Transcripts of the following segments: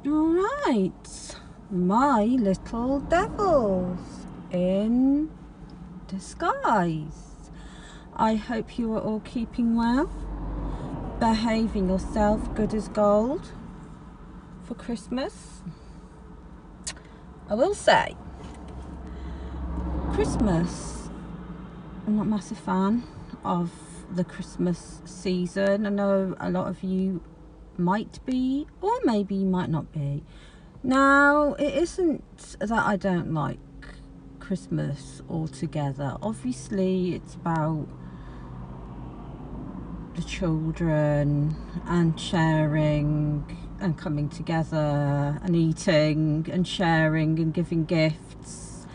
Right, my little devils in disguise. I hope you are all keeping well, behaving yourself good as gold for Christmas. I will say, Christmas, I'm not a massive fan of the Christmas season. I know a lot of you might be, or maybe you might not be. Now, it isn't that I don't like Christmas altogether. Obviously, it's about the children and sharing and coming together and eating and sharing and giving gifts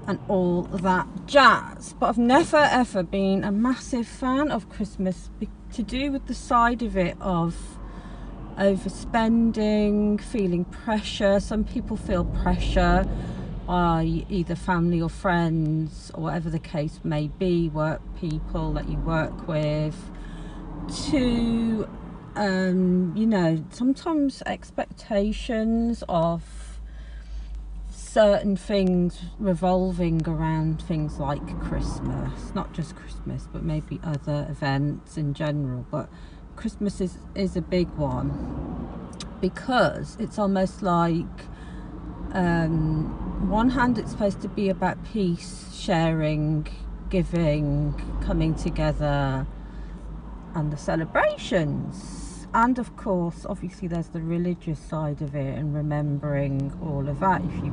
and all that jazz. But I've never ever been a massive fan of Christmas to do with the side of it of overspending, feeling pressure. Some people feel pressure by either family or friends or whatever the case may be, work people that you work with, to sometimes expectations of certain things revolving around things like Christmas, not just Christmas but maybe other events in general. But Christmas is a big one because it's almost like one hand it's supposed to be about peace, sharing, giving, coming together and the celebrations, and of course obviously there's the religious side of it and remembering all of that if you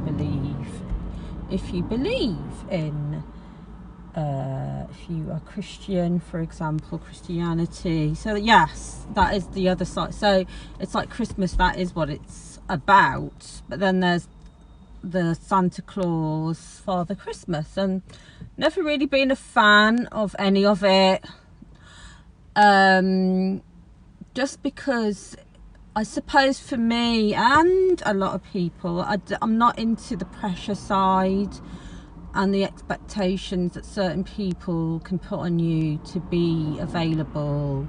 believe in if you are Christian, for example, Christianity. So yes, that is the other side. So it's like Christmas, that is what it's about, but then there's the Santa Claus, Father Christmas, and never really been a fan of any of it, just because I suppose for me and a lot of people, I'm not into the pressure side and the expectations that certain people can put on you to be available,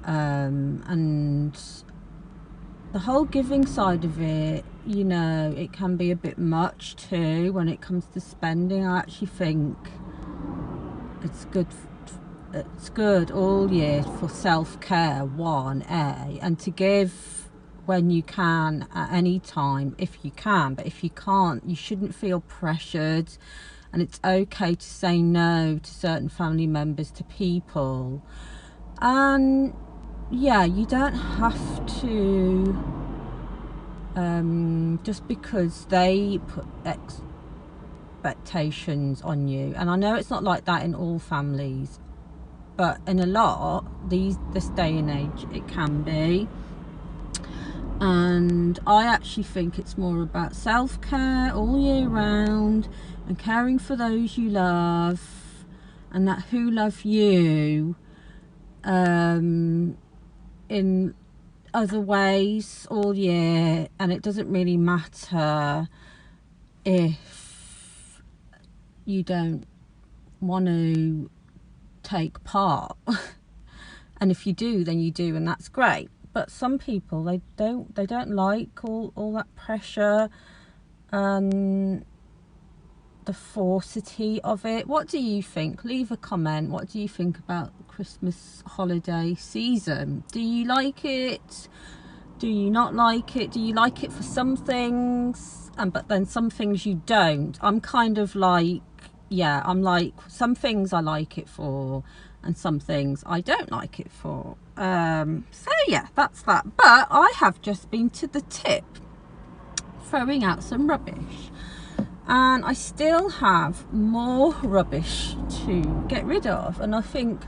and the whole giving side of it, it can be a bit much too when it comes to spending. I actually think it's good all year for self-care, and to give when you can at any time if you can. But if you can't, you shouldn't feel pressured, and it's okay to say no to certain family members, to people. And yeah, you don't have to just because they put expectations on you. And I know it's not like that in all families, but in a lot this day and age it can be. And I actually think it's more about self-care all year round and caring for those you love and that who love you in other ways all year. And it doesn't really matter if you don't want to take part and if you do, then you do, and that's great. But some people, they don't like all that pressure and the forcity of it. What do you think? Leave a comment. What do you think about the Christmas holiday season? Do you like it? Do you not like it? Do you like it for some things, but then some things you don't? I'm kind of like, yeah, I'm like, some things I like it for and some things I don't like it for. So yeah, that's that. But I have just been to the tip throwing out some rubbish, and I still have more rubbish to get rid of. And I think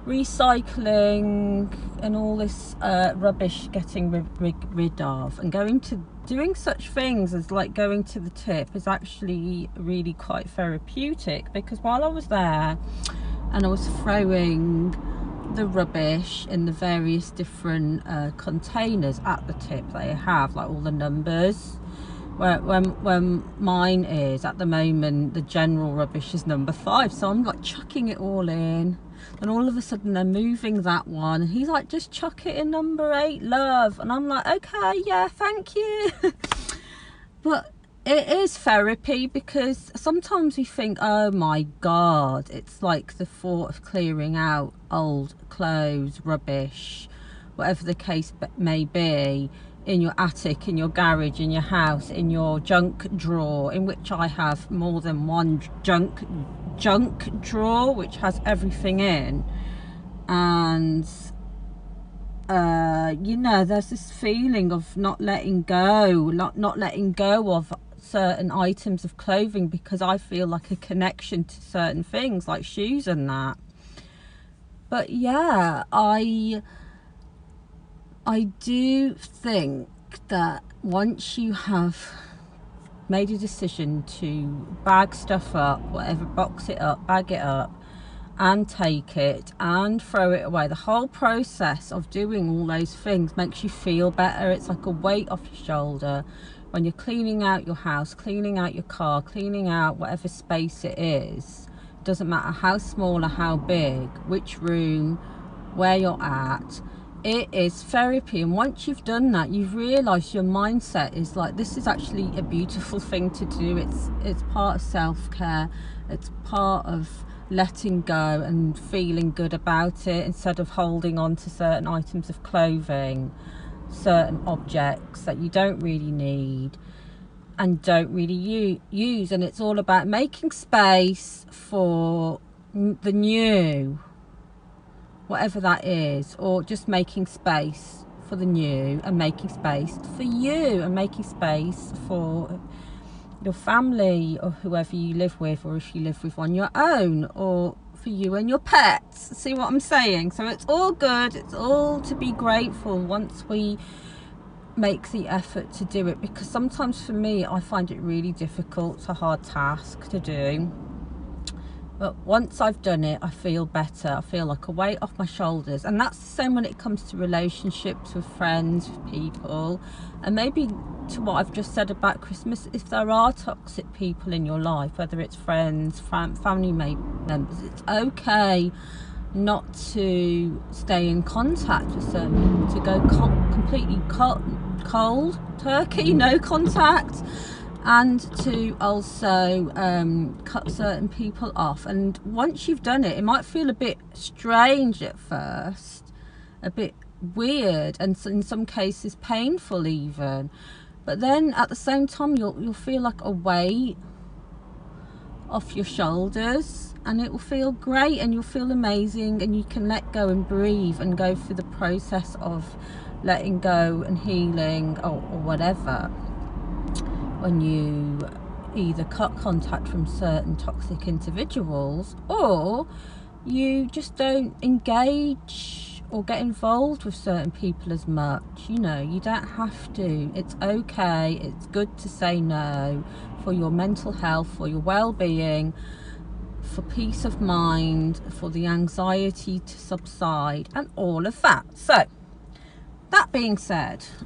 recycling and all this rubbish getting rid of and doing such things as like going to the tip is actually really quite therapeutic, because while I was there and I was throwing the rubbish in the various different containers at the tip, they have like all the numbers. When mine is at the moment, the general rubbish is number 5, so I'm like chucking it all in, and all of a sudden they're moving that one, and he's like, just chuck it in number 8, love. And I'm like, okay, yeah, thank you. But it is therapy, because sometimes we think, oh my God, it's like the thought of clearing out old clothes, rubbish, whatever the case may be, in your attic, in your garage, in your house, in your junk drawer, in which I have more than one junk drawer which has everything in. And you know, there's this feeling of not letting go of certain items of clothing, because I feel like a connection to certain things like shoes and that. But yeah, I do think that once you have made a decision to bag stuff up, whatever, box it up, bag it up, and take it and throw it away, the whole process of doing all those things makes you feel better. It's like a weight off your shoulder when you're cleaning out your house, cleaning out your car, cleaning out whatever space it is. Doesn't matter how small or how big, which room, where you're at. It is therapy, and once you've done that, you've realised your mindset is like, this is actually a beautiful thing to do. It's part of self-care. It's part of letting go and feeling good about it, instead of holding on to certain items of clothing, certain objects that you don't really need and don't really use. And it's all about making space for the new, whatever that is, or just making space for the new, and making space for you, and making space for your family or whoever you live with, or if you live with on your own, or for you and your pets. See what I'm saying? So it's all good, it's all to be grateful once we make the effort to do it, because sometimes for me, I find it really difficult. It's a hard task to do. But once I've done it, I feel better. I feel like a weight off my shoulders. And that's the same when it comes to relationships with friends, with people. And maybe to what I've just said about Christmas, if there are toxic people in your life, whether it's friends, family members, it's okay not to stay in contact with certain people, to go completely cold turkey, no contact. And to also cut certain people off. And once you've done it, it might feel a bit strange at first, a bit weird, and in some cases painful even. But then at the same time, you'll feel like a weight off your shoulders, and it will feel great, and you'll feel amazing, and you can let go and breathe and go through the process of letting go and healing, or whatever. When you either cut contact from certain toxic individuals, or you just don't engage or get involved with certain people as much. You know, you don't have to. It's okay. It's good to say no, for your mental health, for your well-being, for peace of mind, for the anxiety to subside, and all of that. So, that being said,